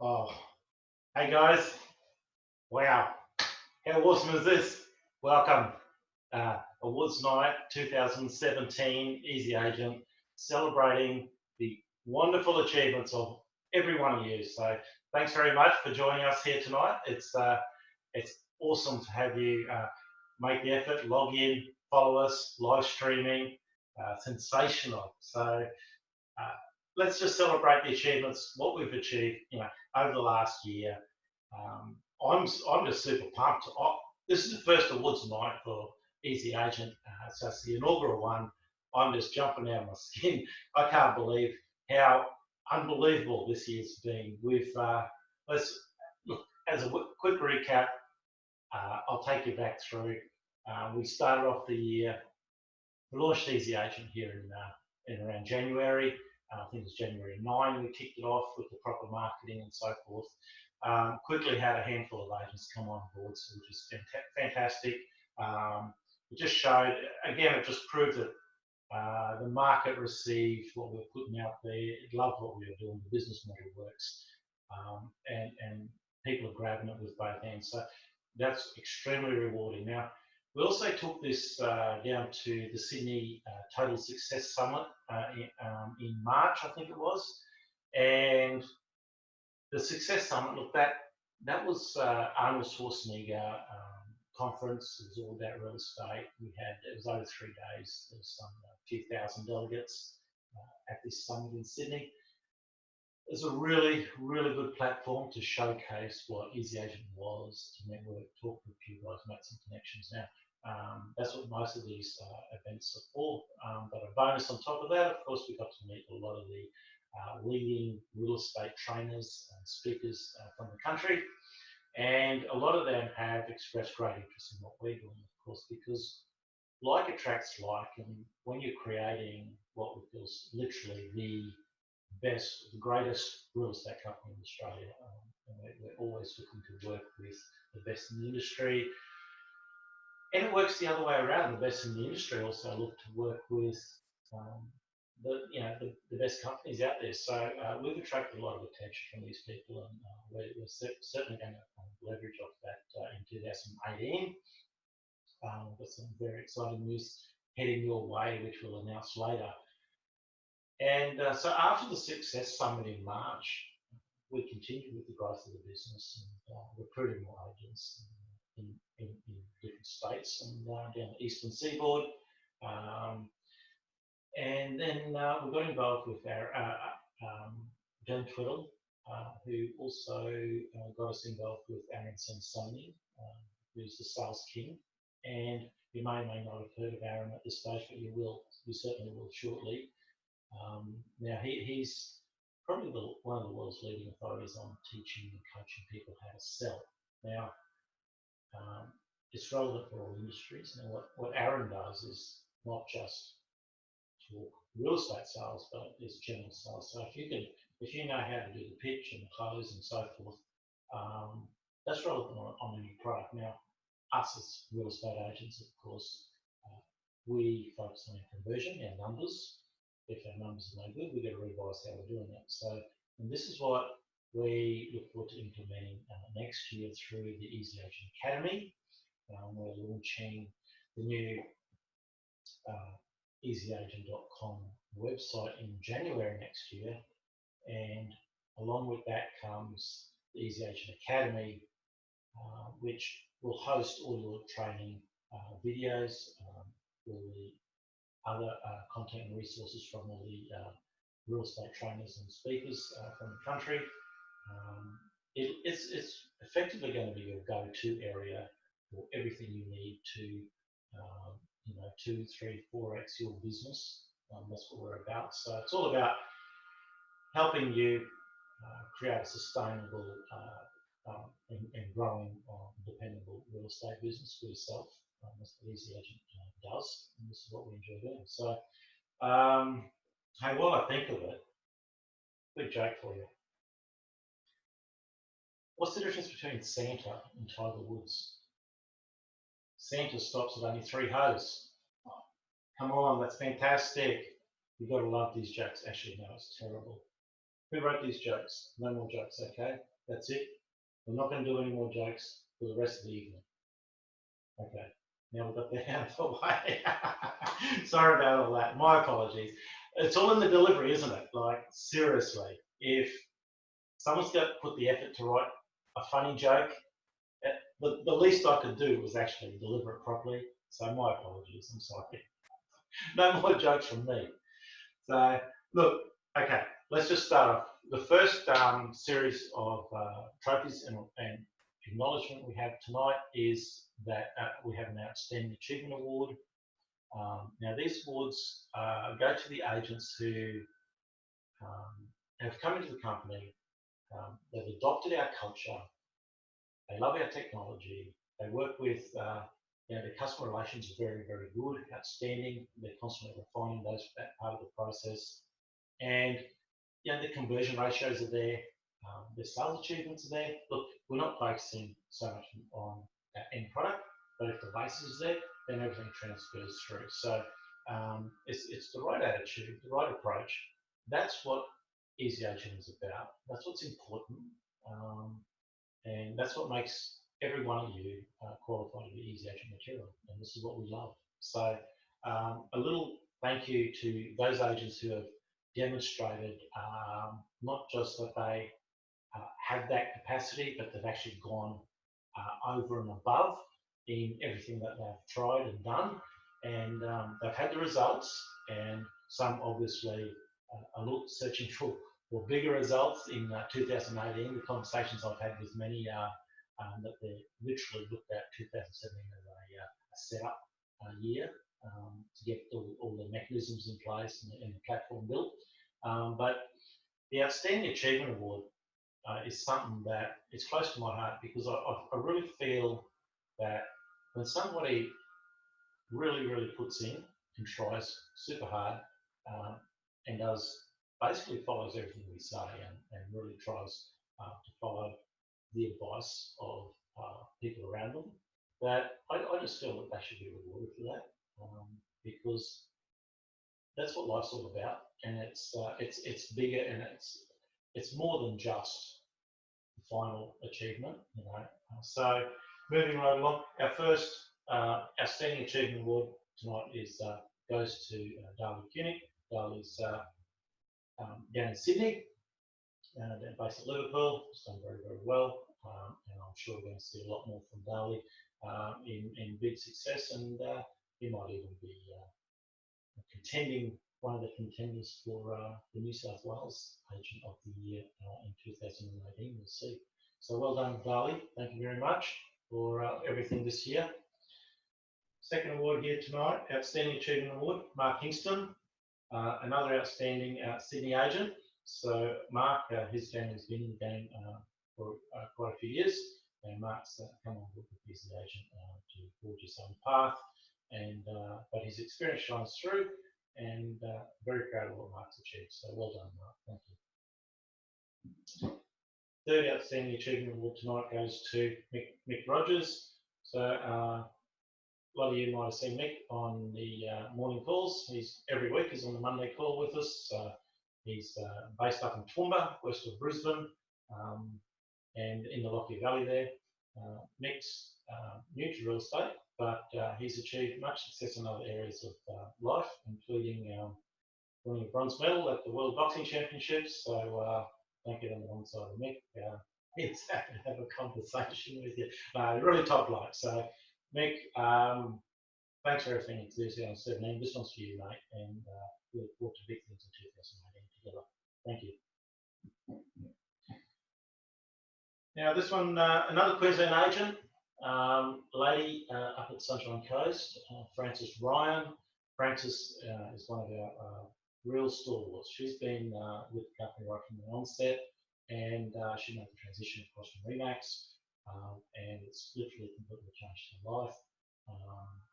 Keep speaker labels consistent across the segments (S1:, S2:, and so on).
S1: Oh, hey guys. Wow. How awesome is this? Welcome. Awards Night 2017, Easy Agent, celebrating the wonderful achievements of every one of you. So thanks very much for joining us here tonight. It's awesome to have you make the effort, log in, follow us, live streaming, sensational. So uh, let's just celebrate the achievements, what we've achieved, over the last year. I'm just super pumped. This is the first awards night for Easy Agent, so it's the inaugural one. I'm just jumping out of my skin. I can't believe how unbelievable this year's been. Let's look as a quick recap. I'll take you back through. We started off the year. We launched Easy Agent here in around January. I think it was January 9. We kicked it off with the proper marketing and so forth. Quickly had a handful of agents come on board, so which is fantastic. It just showed, again, it just proved that the market received what we were putting out there. It loved what we were doing. The business model works, and people are grabbing it with both hands. So that's extremely rewarding. Now, we also took this down to the Sydney Total Success Summit in March, I think it was, and the Success Summit. Look, that was Arnold Schwarzenegger conference. It was all about real estate. It was over 3 days. There was some few thousand delegates at this summit in Sydney. It's a really, really good platform to showcase what Easy Agent was, to network, talk with you guys, make some connections. Now, that's what most of these events are for. But a bonus on top of that, of course, we got to meet a lot of the leading real estate trainers and speakers from the country. And a lot of them have expressed great interest in what we're doing, of course, because like attracts like. And when you're creating what we feel is literally the greatest real estate company in Australia, and we're always looking to work with the best in the industry. And it works the other way around. The best in the industry also look to work with um, the best companies out there. So we've attracted a lot of attention from these people, and we're certainly going to leverage off that in 2018. We've got some very exciting news heading your way, which we'll announce later. And so after the Success Summit in March, we continued with the growth of the business and recruiting more agents in different states and down the eastern seaboard. Um, and then we got involved with our Glenn Twiddle, who also got us involved with Aaron Sensoni, who's the sales king. And you may not have heard of Aaron at this stage, but you certainly will shortly. Now he's probably one of the world's leading authorities on teaching and coaching people how to sell. Now, it's relevant for all industries. Now, what Aaron does is not just talk real estate sales, but it's general sales. So if you know how to do the pitch and the close and so forth, that's relevant on any product. Now, us as real estate agents, of course, we focus on our conversion, our numbers. If our numbers are no good, we've got to revise how we're doing that. So, and this is what we look forward to implementing next year through the Easy Agent Academy. We're launching the new easyagent.com website in January next year, and along with that comes the Easy Agent Academy, which will host all your training videos, all the other content and resources from all the real estate trainers and speakers from the country. It's effectively going to be your go-to area for everything you need to, 2, 3, 4x your business. That's what we're about. So it's all about helping you create a sustainable and growing dependable real estate business for yourself. That's what Easy Agent does, and this is what we enjoy doing. So, hey, while I think of it, big joke for you. What's the difference between Santa and Tiger Woods? Santa stops at only 3 holes. Oh, come on, that's fantastic. You've got to love these jokes. Actually, no, it's terrible. Who wrote these jokes? No more jokes, okay? That's it. We're not going to do any more jokes for the rest of the evening. Okay. Now we've got that out of the way. Sorry about all that. My apologies. It's all in the delivery, isn't it? Like, seriously, if someone's got to put the effort to write a funny joke, the least I could do was actually deliver it properly. So my apologies. I'm sorry. No more jokes from me. So look, okay, let's just start off. The first series of trophies and acknowledgement we have tonight is that we have an Outstanding Achievement Award. Now these awards go to the agents who have come into the company, they've adopted our culture, they love our technology, they work with, their customer relations are very, very good, outstanding, they're constantly refining that part of the process, and the conversion ratios are there, the sales achievements are there. Look, we're not focusing so much on that end product, but if the base is there, then everything transfers through. So it's the right attitude, the right approach. That's what Easy Agent is about. That's what's important, and that's what makes every one of you qualify to be Easy Agent material. And this is what we love. So a little thank you to those agents who have demonstrated not just that they have that capacity, but they've actually gone over and above in everything that they've tried and done, and they've had the results. And some obviously are searching for bigger results in 2018. The conversations I've had with many that they literally looked at 2017 as a setup year to get all the mechanisms in place and the platform built. But the Outstanding Achievement Award is something that is close to my heart because I really feel that when somebody really, really puts in and tries super hard and basically follows everything we say and really tries to follow the advice of people around them, that I just feel that they should be rewarded for that because that's what life's all about, and it's bigger and it's more than just the final achievement, So moving right along, our first Outstanding Achievement Award tonight goes to Darley Koenig. Darley's down in Sydney, they're based at Liverpool. It's done very, very well, and I'm sure we're going to see a lot more from Darley in big success, and he might even be one of the contenders for the New South Wales Agent of the Year in 2018. We'll see. So well done, Darley. Thank you very much for everything this year. Second award here tonight, Outstanding Achievement Award, Mark Kingston, another outstanding Sydney agent. So Mark, his family's been in the game for quite a few years, and Mark's come on board with Easy Agent to forge his own path. And but his experience shines through, and very proud of what Mark's achieved. So well done, Mark. Thank you. Third Outstanding Achievement Award tonight goes to Mick Rogers. So a lot of you might have seen Mick on the morning calls. Every week he's on the Monday call with us. He's based up in Toowoomba, west of Brisbane, and in the Lockyer Valley there. Mick's new to real estate, but he's achieved much success in other areas of life, including winning a bronze medal at the World Boxing Championships. So don't get on the wrong side of Mick. He's happy to have a conversation with you. Really top bloke. So Mick, thanks for everything in 2017. This one's for you, mate, and we look forward to big things in 2018 together. Thank you. Now this one, another Queensland agent, lady up at Sunshine Coast, Frances Ryan. Frances is one of our real stalwarts. She's been with the company right from the onset, and she made the transition across from Remax, and it's literally completely changed her life.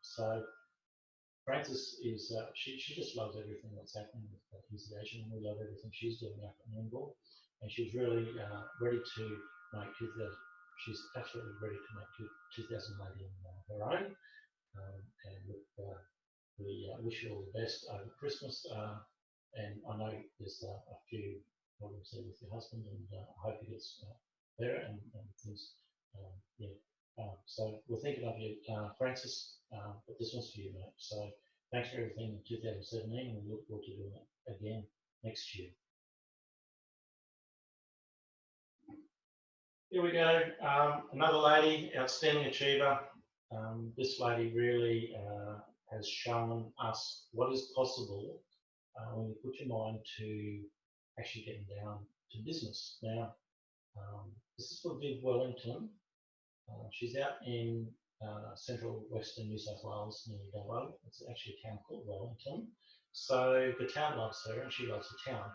S1: So Frances is, she just loves everything that's happening with Easy Agent, and we love everything she's doing up at Newingbourne. And she's really ready to make she's absolutely ready to make 2018 her own. And we wish you all the best over Christmas. And I know there's a few problems there with your husband, and I hope he gets better and things. Yeah. So we're thinking of you, Francis, but this one's for you, mate. So thanks for everything in 2017, and we look forward to doing it again next year. Here we go. Another lady, outstanding achiever. This lady really has shown us what is possible when you put your mind to actually getting down to business. Now, this is for Viv Wellington. She's out in central western New South Wales near Dubbo. It's actually a town called Wellington. So the town loves her and she loves the town.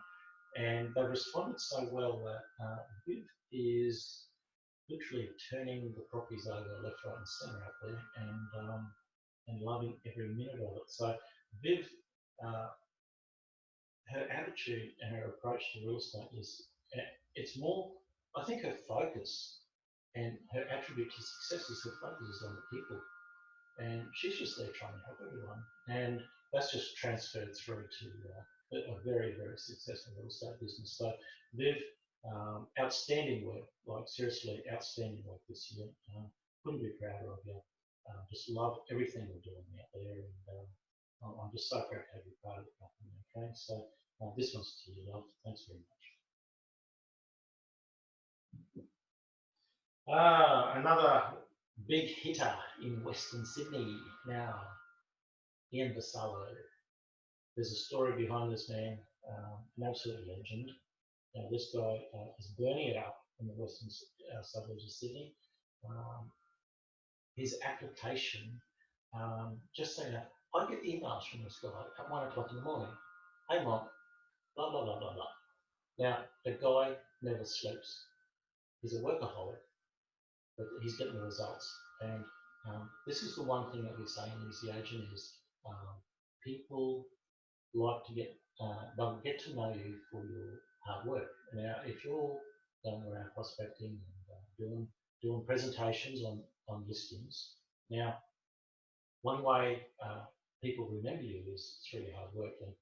S1: And they've responded so well that Viv is literally turning the properties over left, right, and centre out there, and loving every minute of it. So Viv, her attitude and her approach to real estate is, it's more, I think her focus and her attribute to success is her focus is on the people. And she's just there trying to help everyone. And that's just transferred through to a very, very successful real estate business. So Viv, outstanding work, like seriously outstanding work this year. Couldn't be prouder of you. Just love everything we're doing out there, and I'm just so proud to have you part of the company. Okay, so this one's to you, love. Thanks very much. Another big hitter in Western Sydney now, Ian Vassallo. There's a story behind this man, an absolute legend. Now, this guy is burning it up in the western suburbs of Sydney. His application, just saying that, I get emails from this guy at 1 o'clock in the morning. Hey, Mom, blah, blah, blah, blah, blah. Now, the guy never sleeps. He's a workaholic, but he's getting the results. And this is the one thing that we say in Easy Agent is people like to they'll get to know you for your hard work. Now, if you're going around prospecting and doing presentations on listings, now, one way people remember you is through your hard work. And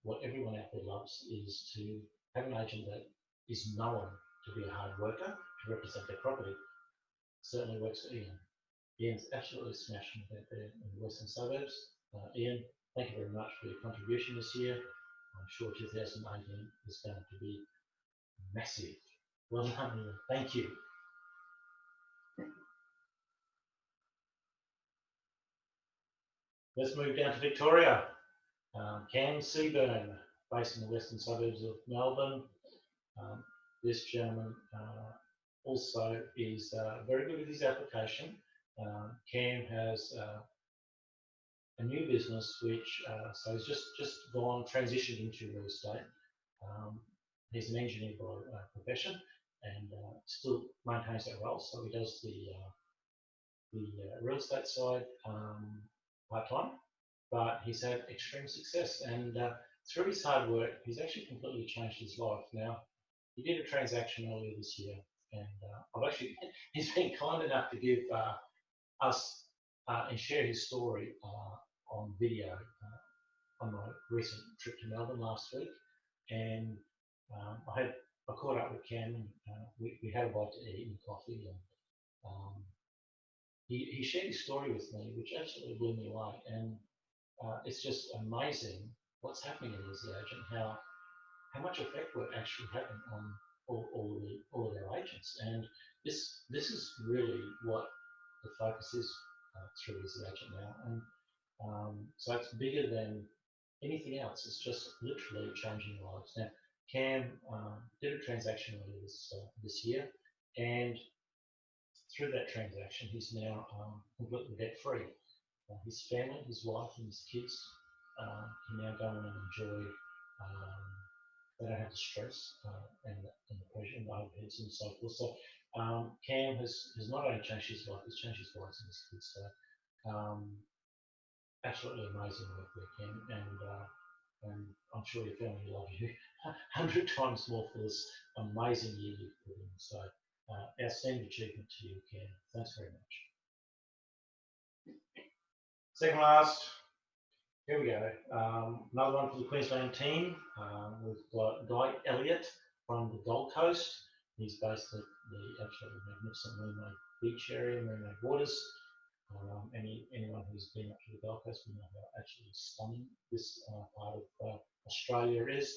S1: what everyone out there loves is to have an agent that is known to be a hard worker, to represent their property. Certainly works for Ian. Ian's absolutely smashing it out there in the western suburbs. Ian, thank you very much for your contribution this year. I'm sure 2018 is going to be massive. Well done, Ian. Thank you. Let's move down to Victoria. Cam Seaburn, based in the western suburbs of Melbourne. This gentleman also is very good with his application. Cam has a new business which, so he's just transitioned into real estate. He's an engineer by profession and still maintains that role. So he does the real estate side part-time, but he's had extreme success. And through his hard work, he's actually completely changed his life. Now, he did a transaction earlier this year, and he's been kind enough to give us and share his story on video on my recent trip to Melbourne last week. And I caught up with Cam, and we had a bite to eat and coffee, and he shared his story with me, which absolutely blew me away. And it's just amazing what's happening in Easy Agent, how much effect we're actually having on all of our agents. And this is really what the focus is through Easy Agent now. And so it's bigger than anything else. It's just literally changing lives. Now, Cam did a transaction earlier this year, and through that transaction, he's now completely debt-free. His family, his wife, and his kids can now go on and enjoy. They don't have the stress and the pressure and the overheads and so forth. So Cam has not only changed his life, he's changed his wife and his kids. So absolutely amazing work there, Cam. And I'm sure your family love you 100 times more for this amazing year you've put in. So outstanding achievement to you, Cam. Thanks very much. Second last, Here we go. Another one for the Queensland team. We've got Guy Elliott from the Gold Coast. He's based at the absolutely magnificent Moonlight Beach area, Moonlight Waters. Anyone who's been up to the Gold Coast will know how absolutely stunning this part of Australia is.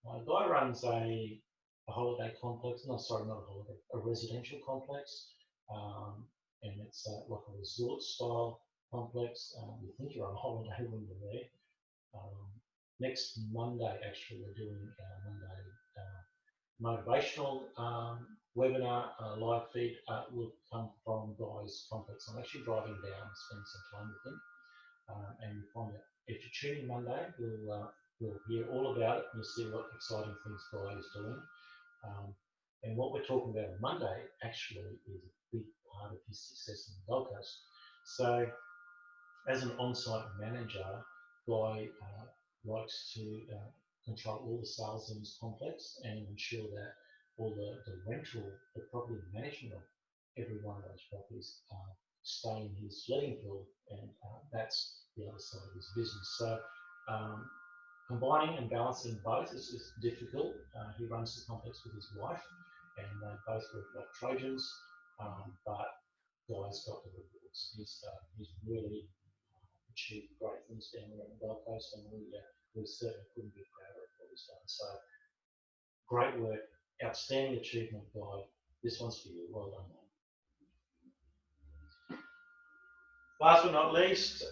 S1: Guy runs a holiday complex, no, sorry, not a holiday, a residential complex, and it's like a resort style complex. You think you're on a holiday when you're there. Um, Next Monday, actually, we're doing Monday motivational webinar live feed will come from Guy's complex. I'm actually driving down, spend some time with him, and you find that if you tune in Monday, we'll hear all about it. You'll see what exciting things Guy is doing. Um, and what we're talking about on Monday actually is a big part of his success in the Gold Coast. So, as an on-site manager, Guy likes to control all the sales in his complex and ensure that all the rental, the property management of every one of those properties stay in his letting pool, and that's the other side of his business. So um, combining and balancing both is difficult. He runs the complex with his wife, and they both work like Trojans, but Guy's got the rewards. He's really achieved great things down there on the Gold Coast, and we certainly couldn't be prouder of what he's done. So great work, outstanding achievement, Guy. This one's for you. Well done, mate. Last but not least,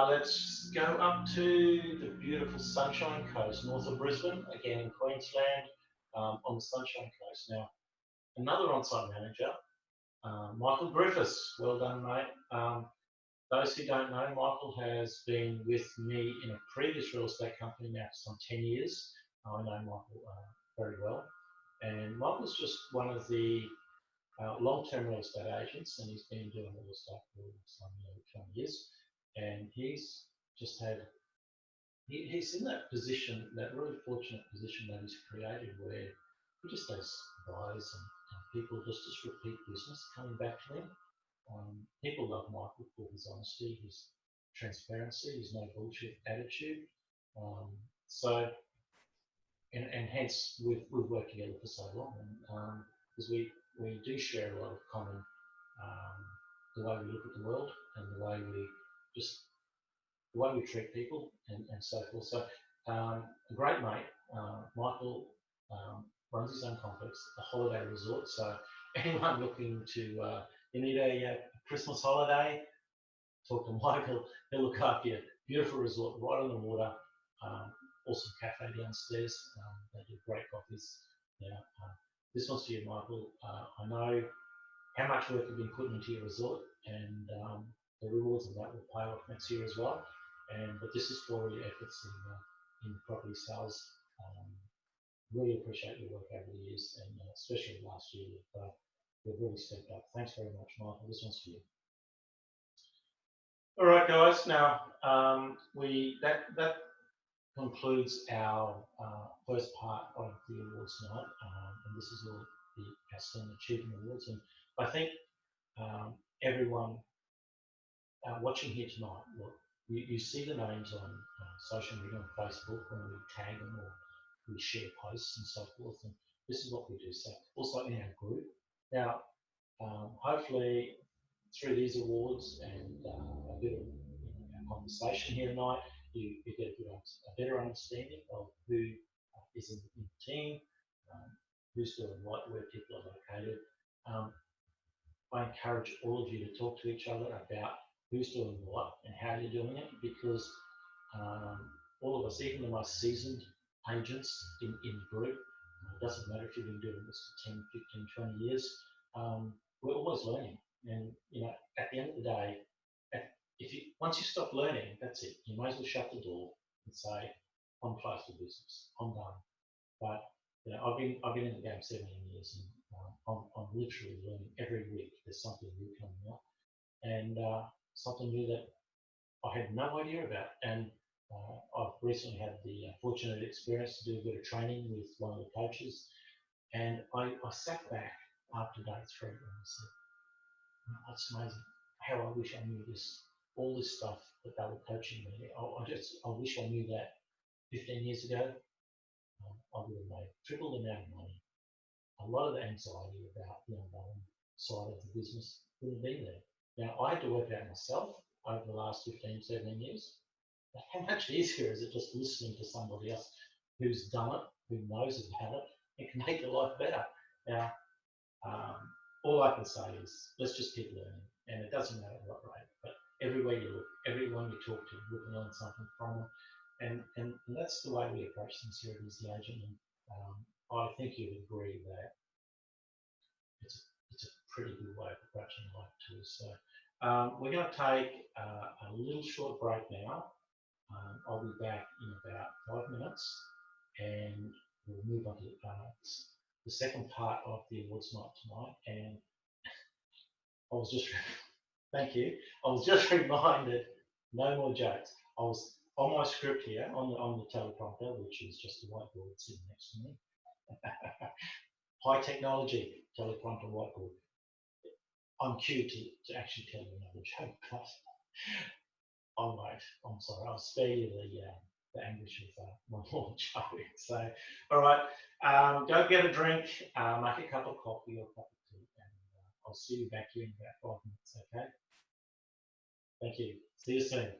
S1: let's go up to the beautiful Sunshine Coast, north of Brisbane, again in Queensland, on the Sunshine Coast. Now, another on-site manager, Michael Griffiths. Well done, mate. Those who don't know, Michael has been with me in a previous real estate company now for some 10 years. I know Michael very well. And Michael's just one of the long-term real estate agents, and he's been doing real estate for some 20 years. And he's just he's in that position, that really fortunate position that he's created where he just has buyers and people just repeat business coming back to him. People love Michael for his honesty, his transparency, his no bullshit attitude. Um, so, and hence we've worked together for so long, because we do share a lot of common, the way we look at the world and the way we just the way we treat people and so forth. So, a great mate, Michael, runs his own complex, a holiday resort. So, anyone looking to, you need a Christmas holiday, talk to Michael. He'll look after you. Beautiful resort right on the water. Um, awesome cafe downstairs. They do great coffees. Yeah, this one's for you, Michael. I know how much work you've been putting into your resort, and the rewards of that will pay off next year as well. But this is for your efforts in property sales. Um, really appreciate your work over the years, and especially last year, you've really stepped up. Thanks very much, Michael. This one's for you. All right, guys. Now we that concludes our first part of the awards night, and this is all the outstanding achievement awards. And I think everyone watching here tonight, look, you see the names on social media, on Facebook, when we tag them or we share posts and so forth. And this is what we do. So also in our group. Now, hopefully through these awards and a bit of our conversation here tonight, you get a better understanding of who is in the team, who's doing what, where people are located. I encourage all of you to talk to each other about who's doing what and how you're doing it, because all of us, even the most seasoned agents in the group, it doesn't matter if you've been doing this for 10, 15, 20 years, we're always learning. And at the end of the day, if you once you stop learning, that's it. You may as well shut the door and say, "I'm closed for business. I'm done." But I've been in the game 17 years, and I'm literally learning every week. There's something new coming up, and something new that I had no idea about. And I've recently had the fortunate experience to do a bit of training with one of the coaches, and I sat back after day 3 and I said, "That's amazing. How I wish I knew this all this stuff that they were coaching me. I wish I knew that 15 years ago. I would have made triple the amount of money. A lot of the anxiety about the unknown side of the business wouldn't have been there. Now, I had to work out myself over the last 15, 17 years. How much easier is it just listening to somebody else who's done it, who knows about it, and can make your life better? Now, all I can say is let's just keep learning, and it doesn't matter what rate, but everywhere you look, everyone you talk to, you can learn something from them, and that's the way we approach things here at Easy Agent. And I think you'd agree that it's a pretty good way of approaching life too. So we're going to take a little short break now. I'll be back in about 5 minutes, and we'll move on to the second part of the awards night tonight. And I was just, thank you. I was just reminded, no more jokes. I was on my script here on the teleprompter, which is just a whiteboard sitting next to me. High technology teleprompter whiteboard. I'm cue to actually tell you another joke, but I won't. I'm sorry. I'll spare you the anguish of my more joke. So, all right, go get a drink, make a cup of coffee or a cup of tea, and I'll see you back here in about 5 minutes. Okay. Thank you. See you soon.